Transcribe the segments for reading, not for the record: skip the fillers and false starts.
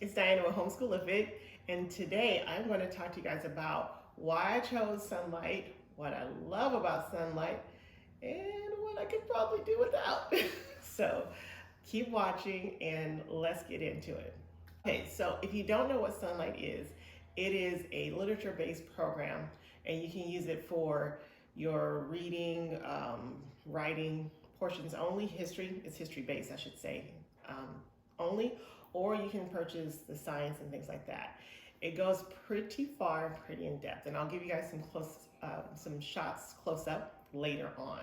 It's Diana with Homeschoolific, and today I'm going to talk to you guys about why I chose Sonlight, what I love about Sonlight, and what I could probably do without. So keep watching and let's get into it. Okay, so if you don't know what Sonlight is, it is a literature-based program, and you can use it for your reading, writing portions only. History, it's history-based, I should say, only, or you can purchase the science and things like that. It goes pretty far and pretty in depth, and I'll give you guys some shots close up later on.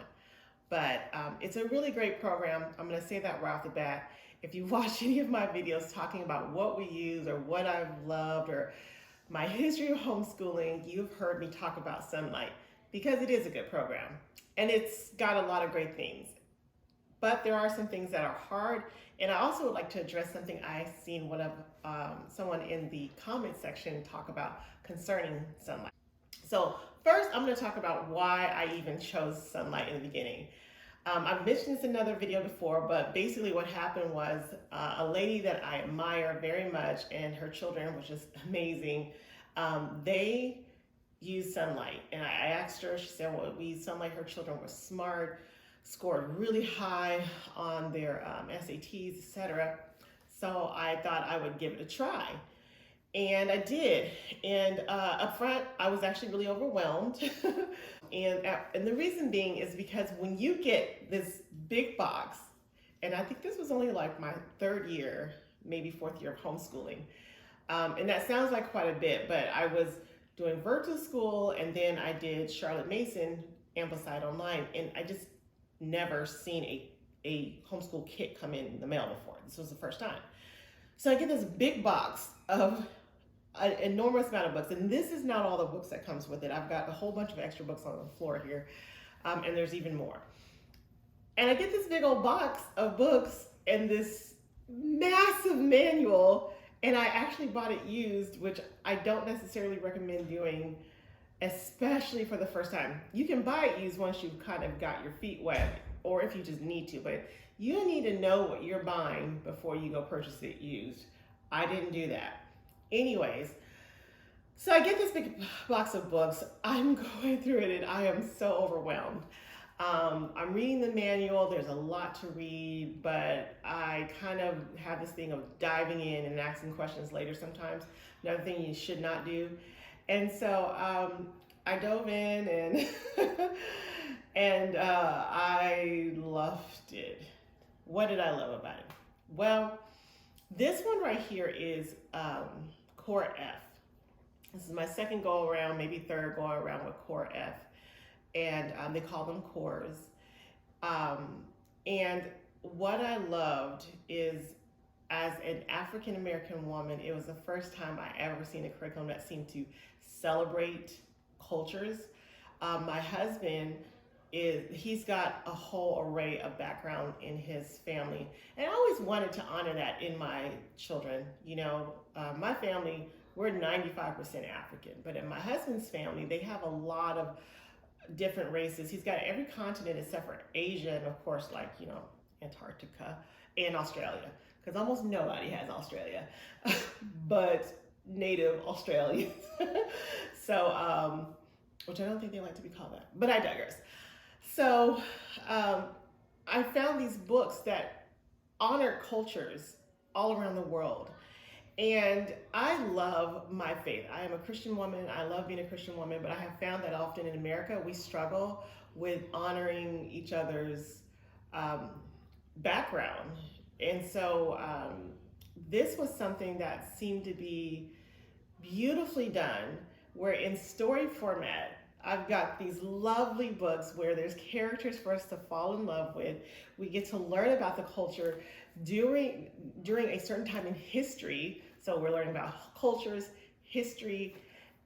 But it's a really great program. I'm going to say that right off the bat. If you watch any of my videos talking about what we use or what I've loved or my history of homeschooling, you've heard me talk about Sonlight because it is a good program and it's got a lot of great things. But there are some things that are hard, and I also would like to address something I seen someone in the comment section talk about concerning Sonlight. So first, I'm going to talk about why I even chose Sonlight in the beginning. I've mentioned this in another video before, but basically what happened was a lady that I admire very much and her children, which is amazing, they use Sonlight. And I asked her, she said, well, we use Sonlight. Her children were smart, scored really high on their SATs, etc. So I thought I would give it a try. And I did. And up front, I was actually really overwhelmed. and the reason being is because when you get this big box, and I think this was only like my third year, maybe fourth year of homeschooling. And that sounds like quite a bit, but I was doing virtual school and then I did Charlotte Mason Amplified Online, and I just never seen a homeschool kit come in the mail before. This was the first time. So I get this big box of an enormous amount of books, and this is not all the books that comes with it. I've got a whole bunch of extra books on the floor here, and there's even more. And I get this big old box of books and this massive manual, and I actually bought it used, which I don't necessarily recommend doing, especially for the first time. You can buy it used once you've kind of got your feet wet, or if you just need to, but you need to know what you're buying before you go purchase it used. I didn't do that. Anyways, so I get this big box of books. I'm going through it and I am so overwhelmed. I'm reading the manual. There's a lot to read, but I kind of have this thing of diving in and asking questions later sometimes. Another thing you should not do. And so I dove in and and I loved it. What did I love about it? Well, this one right here is Core F. This is my second go around, maybe third go around with Core F. And they call them cores. And what I loved is, as an African American woman, it was the first time I ever seen a curriculum that seemed to celebrate cultures. My husband he's got a whole array of background in his family, and I always wanted to honor that in my children. You know, my family, we're 95% African, but in my husband's family, they have a lot of different races. He's got every continent except for Asia, and of course, like, you know, Antarctica and Australia, because almost nobody has Australia, but native Australians. So, which I don't think they like to be called that, but I digress. So I found these books that honor cultures all around the world. And I love my faith. I am a Christian woman. I love being a Christian woman, but I have found that often in America, we struggle with honoring each other's background. And so this was something that seemed to be beautifully done, where in story format, I've got these lovely books where there's characters for us to fall in love with. We get to learn about the culture during a certain time in history. So we're learning about cultures, history,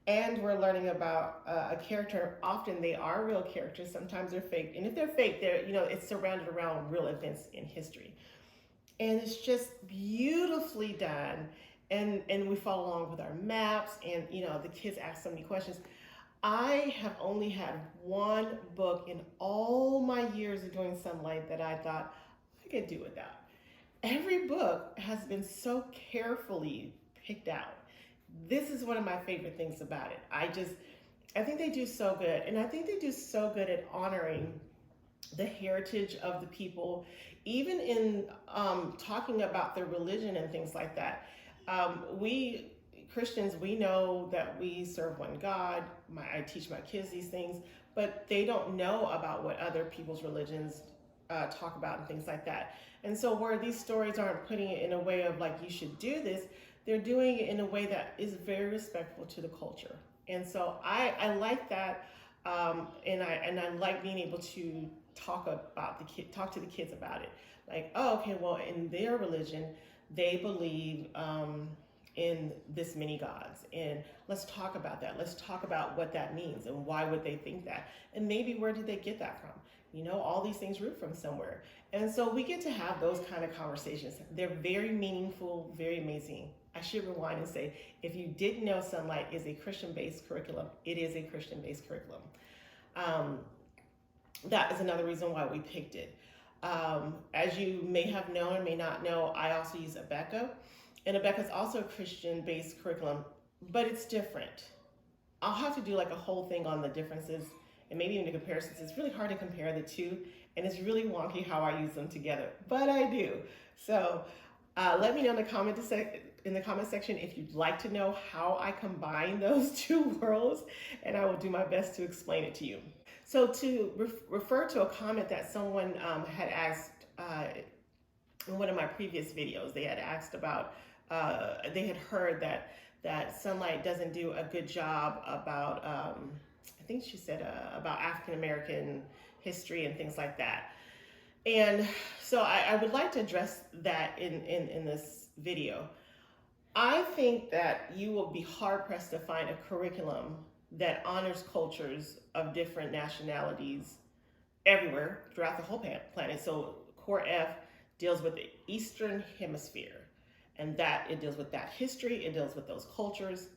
and we're learning about a character. Often they are real characters. Sometimes they're fake. And if they're fake, they're, you know, it's surrounded around real events in history. And it's just beautifully done. And we follow along with our maps, and, you know, the kids ask so many questions. I have only had one book in all my years of doing Sonlight that I thought I could do without. every book has been so carefully picked out. This is one of my favorite things about it. I think they do so good. And I think they do so good at honoring the heritage of the people, even in talking about their religion and things like that. We Christians, we know that we serve one God. I teach my kids these things, but they don't know about what other people's religions talk about and things like that. And so where these stories aren't putting it in a way of like, you should do this, they're doing it in a way that is very respectful to the culture. And so I like that. And I like being able to talk to the kids about it. Like, oh, okay, well, in their religion, they believe in this many gods, and let's talk about that. Let's talk about what that means and why would they think that, and maybe where did they get that from? You know, all these things root from somewhere, and so we get to have those kind of conversations. They're very meaningful, very amazing. I should rewind and say, if you didn't know, Sonlight is a Christian-based curriculum. It is a Christian-based curriculum. That is another reason why we picked it. As you may have known or may not know, I also use Abeka. And Abeka is also a Christian-based curriculum, but it's different. I'll have to do like a whole thing on the differences and maybe even the comparisons. It's really hard to compare the two, and it's really wonky how I use them together, but I do. So let me know in the comment section if you'd like to know how I combine those two worlds, and I will do my best to explain it to you. So to refer to a comment that someone had asked in one of my previous videos, they had asked about, they had heard that Sonlight doesn't do a good job about, I think she said about African-American history and things like that. And so I would like to address that in this video. I think that you will be hard-pressed to find a curriculum that honors cultures of different nationalities everywhere throughout the whole planet. So Core F deals with the Eastern Hemisphere, and that it deals with that history, it deals with those cultures.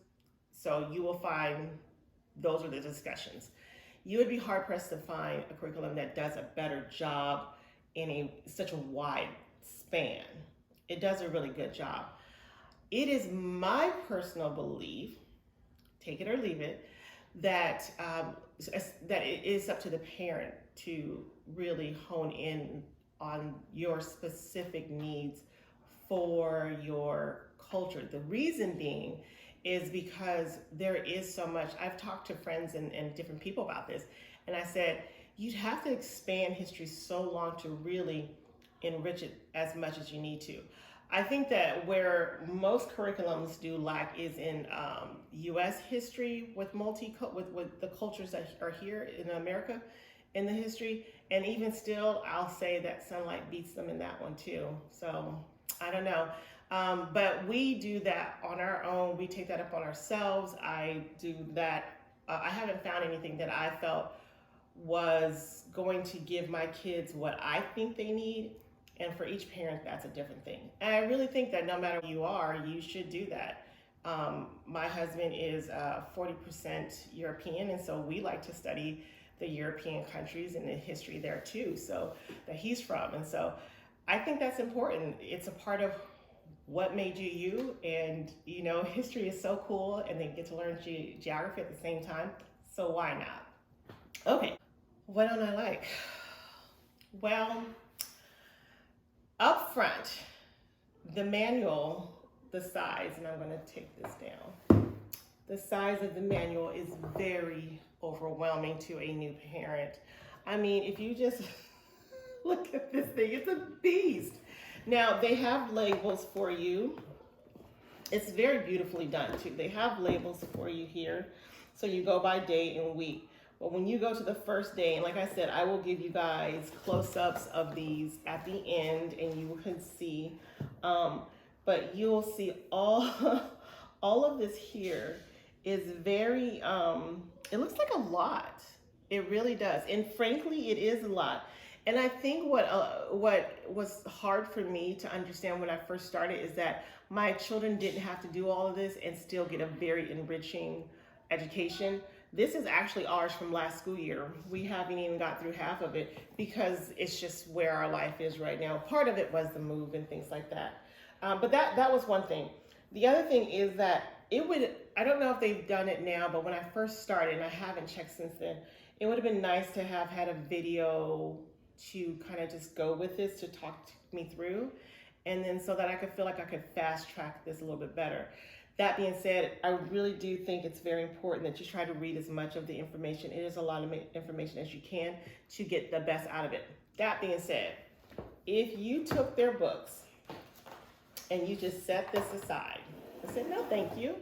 So you will find those are the discussions. You would be hard-pressed to find a curriculum that does a better job in such a wide span. It does a really good job. It is my personal belief, take it or leave it, that that it is up to the parent to really hone in on your specific needs for your culture. The reason being is because there is so much. I've talked to friends and different people about this, and I said, you'd have to expand history so long to really enrich it as much as you need to. I think that where most curriculums do lack is in U.S. history with the cultures that are here in America in the history, and even still, I'll say that Sonlight beats them in that one too. So I don't know, but we do that on our own. We take that up on ourselves. I do that. I haven't found anything that I felt was going to give my kids what I think they need. And for each parent, that's a different thing. And I really think that no matter who you are, you should do that. My husband is 40% European, and so we like to study the European countries and the history there too, so that he's from. And so I think that's important. It's a part of what made you you, and you know, history is so cool, and they get to learn geography at the same time, so why not? Okay, what don't I like? Well, up front, the manual, the size, and I'm going to take this down. The size of the manual is very overwhelming to a new parent. I mean, if you just look at this thing, it's a beast. Now, they have labels for you. It's very beautifully done too. They have labels for you here. So you go by day and week. But when you go to the first day, and like I said, I will give you guys close-ups of these at the end, and you can see, but you'll see all of this here is very, it looks like a lot. It really does. And frankly, it is a lot. And I think what was hard for me to understand when I first started is that my children didn't have to do all of this and still get a very enriching education. This is actually ours from last school year. We haven't even got through half of it because it's just where our life is right now. Part of it was the move and things like that. But that was one thing. The other thing is that I don't know if they've done it now, but when I first started, and I haven't checked since then, it would have been nice to have had a video to kind of just go with this, to talk me through, and then so that I could feel like I could fast track this a little bit better. That being said, I really do think it's very important that you try to read as much of the information. It is a lot of information as you can to get the best out of it. That being said, if you took their books and you just set this aside and said, no, thank you,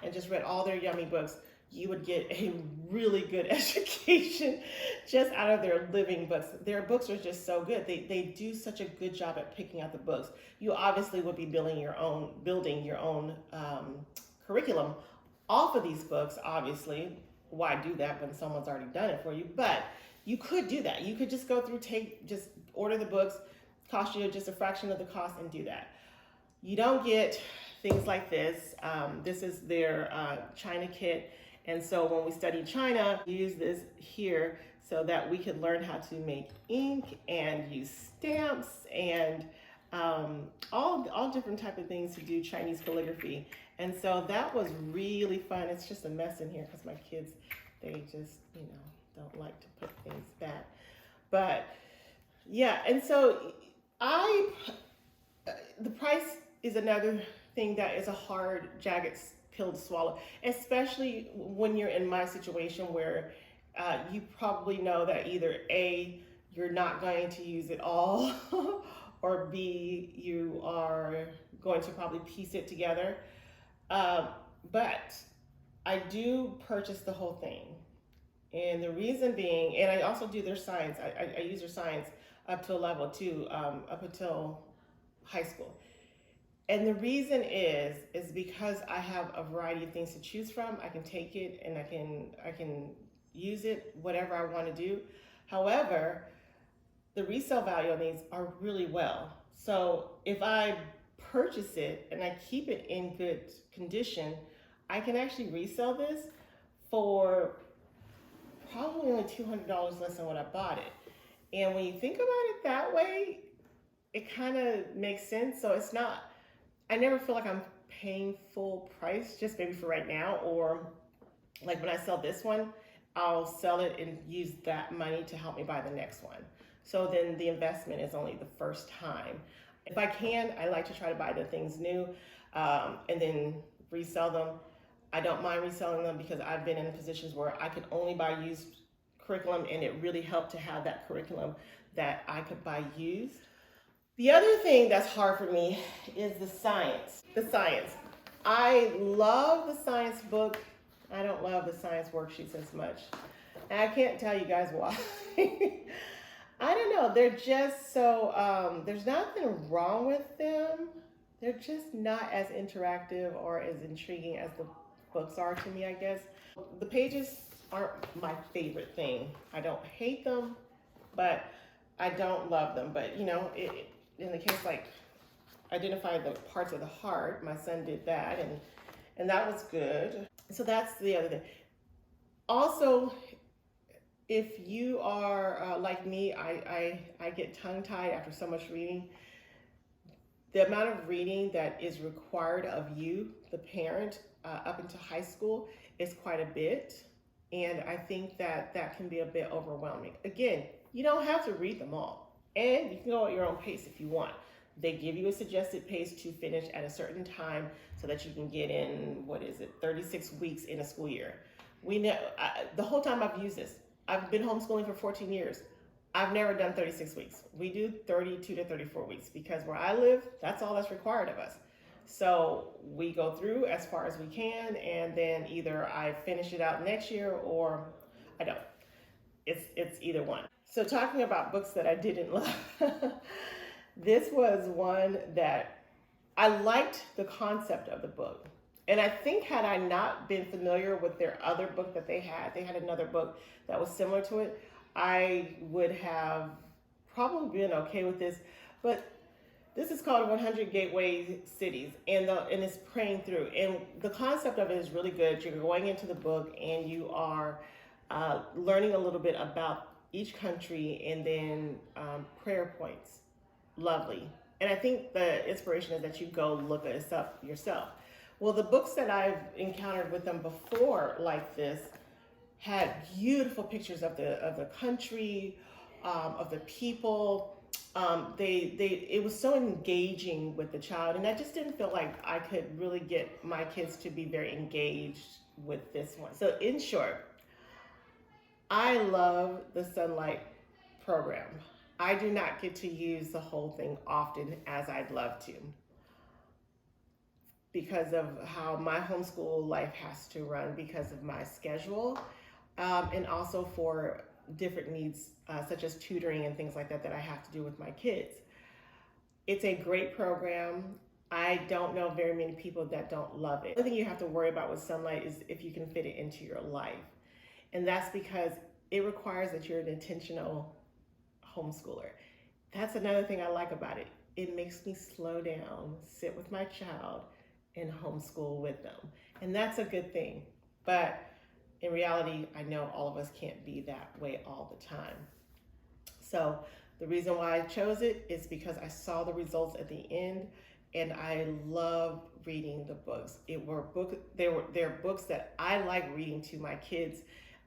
and just read all their yummy books, you would get a really good education just out of their living books. Their books are just so good. They do such a good job at picking out the books. You obviously would be building your own curriculum off of these books, obviously. Why do that when someone's already done it for you? But you could do that. You could just go through, just order the books, cost you just a fraction of the cost, and do that. You don't get things like this. This is their China kit. And so when we study China, we use this here so that we can learn how to make ink and use stamps and all different type of things to do Chinese calligraphy. And so that was really fun. It's just a mess in here because my kids, they just, don't like to put things back. But yeah, and so the price is another thing that is a hard, jagged pill to swallow, especially when you're in my situation where you probably know that either A, you're not going to use it all, or B, you are going to probably piece it together. But I do purchase the whole thing. And the reason being, and I also do their science, I use their science up to a level 2, up until high school. And the reason is because I have a variety of things to choose from. I can take it and I can use it, whatever I want to do. However, the resale value on these are really well. So if I purchase it and I keep it in good condition, I can actually resell this for probably only $200 less than what I bought it. And when you think about it that way, it kind of makes sense. So it's not, I never feel like I'm paying full price, just maybe for right now, or like when I sell this one, I'll sell it and use that money to help me buy the next one. So then the investment is only the first time. If I can, I like to try to buy the things new and then resell them. I don't mind reselling them because I've been in positions where I could only buy used curriculum, and it really helped to have that curriculum that I could buy used. The other thing that's hard for me is the science. I love the science book. I don't love the science worksheets as much. And I can't tell you guys why. I don't know. They're just so, there's nothing wrong with them. They're just not as interactive or as intriguing as the books are to me, I guess. The pages aren't my favorite thing. I don't hate them, but I don't love them. But in the case like identify the parts of the heart, my son did that, and that was good. So that's the other thing. Also, if you are like me, I get tongue-tied after so much reading. The amount of reading that is required of you, the parent, up into high school is quite a bit. And I think that can be a bit overwhelming. Again, you don't have to read them all. And you can go at your own pace if you want. They give you a suggested pace to finish at a certain time so that you can get in, 36 weeks in a school year. We know, the whole time I've used this, I've been homeschooling for 14 years. I've never done 36 weeks. We do 32 to 34 weeks because where I live, that's all that's required of us. So we go through as far as we can, and then either I finish it out next year or I don't. It's either one. So talking about books that I didn't love, this was one that I liked the concept of the book. And I think had I not been familiar with their other book that they had another book that was similar to it, I would have probably been okay with this. But This is called 100 Gateway Cities, and it's praying through. And the concept of it is really good. You're going into the book and you are learning a little bit about each country and then prayer points. Lovely. And I think the inspiration is that you go look this up yourself. Well, the books that I've encountered with them before, like this, had beautiful pictures of the country, of the people. It was so engaging with the child, and I just didn't feel like I could really get my kids to be very engaged with this one. So, in short, I love the Sonlight program. I do not get to use the whole thing often as I'd love to because of how my homeschool life has to run because of my schedule, and also for different needs such as tutoring and things like that that I have to do with my kids. It's a great program. I don't know very many people that don't love it. The thing you have to worry about with Sonlight is if you can fit it into your life. And that's because it requires that you're an intentional homeschooler. That's another thing I like about it. It makes me slow down, sit with my child, and homeschool with them. And that's a good thing. But in reality, I know all of us can't be that way all the time. So the reason why I chose it is because I saw the results at the end, and I love reading the books. They're books that I like reading to my kids.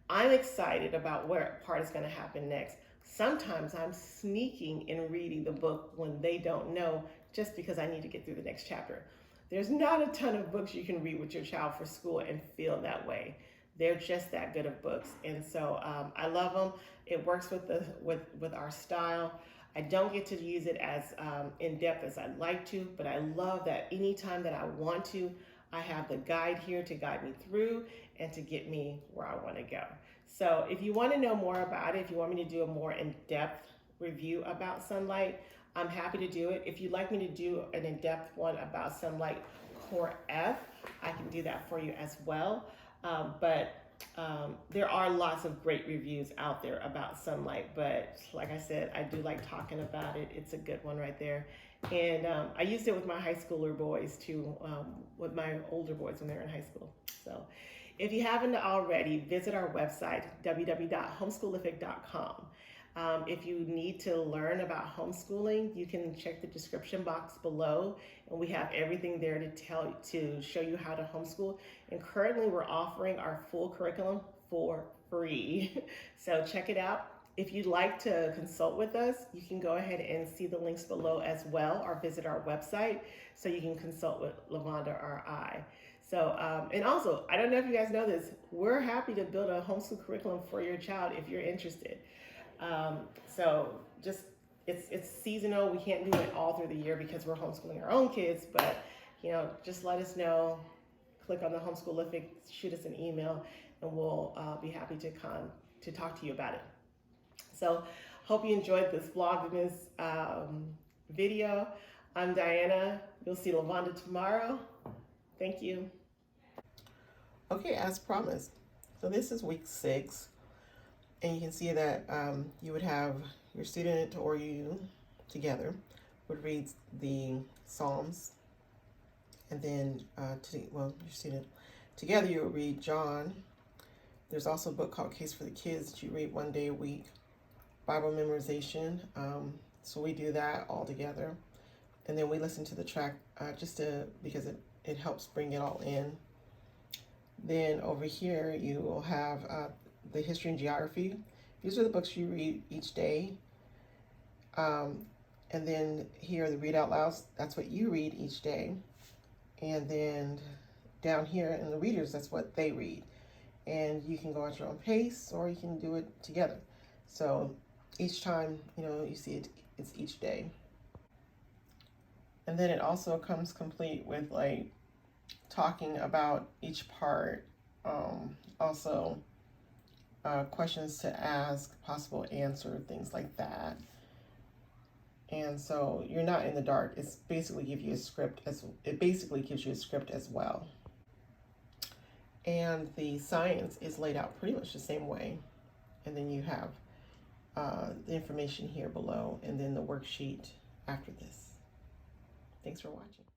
I'm excited about where part is going to happen next. Sometimes I'm sneaking and reading the book when they don't know, just because I need to get through the next chapter. There's not a ton of books you can read with your child for school and feel that way. They're just that good of books, and so I love them. It works with our style. I don't get to use it as in depth as I'd like to, but I love that anytime that I want to, I have the guide here to guide me through and to get me where I want to go. So if you want to know more about it, if you want me to do a more in-depth review about Sonlight, I'm happy to do it. If you'd like me to do an in-depth one about Sonlight Core F, I can do that for you as well. But there are lots of great reviews out there about Sonlight, but like I said, I do like talking about it. It's a good one right there. And I used it with my high schooler boys too, with my older boys when they were in high school. So if you haven't already, visit our website, www.homeschoolific.com. If you need to learn about homeschooling, you can check the description box below, and we have everything there to show you how to homeschool. And currently, we're offering our full curriculum for free. So check it out. If you'd like to consult with us, you can go ahead and see the links below as well, or visit our website so you can consult with LaVonda or I. So, and also, I don't know if you guys know this, we're happy to build a homeschool curriculum for your child if you're interested. So just, it's seasonal. We can't do it all through the year because we're homeschooling our own kids, but just let us know, click on the Homeschoolific, shoot us an email, and we'll be happy to talk to you about it. So hope you enjoyed this Vlogmas video. I'm Diana. You'll see LaVonda tomorrow. Thank you. Okay, as promised. So this is week 6. And you can see that you would have your student or you together would read the Psalms, and then your student together you would read John. There's also a book called Case for the Kids that you read one day a week. Bible memorization. So we do that all together, and then we listen to the track because it helps bring it all in. Then over here you will have the history and geography. These are the books you read each day. And then here, the read out louds, that's what you read each day. And then down here in the readers, that's what they read. And you can go at your own pace, or you can do it together. So each time, you see it, it's each day. And then it also comes complete with like talking about each part. Also, questions to ask, possible answer, things like that. And so you're not in the dark. It basically gives you a script as well. And the science is laid out pretty much the same way. And then you have the information here below, and then the worksheet after this. Thanks for watching.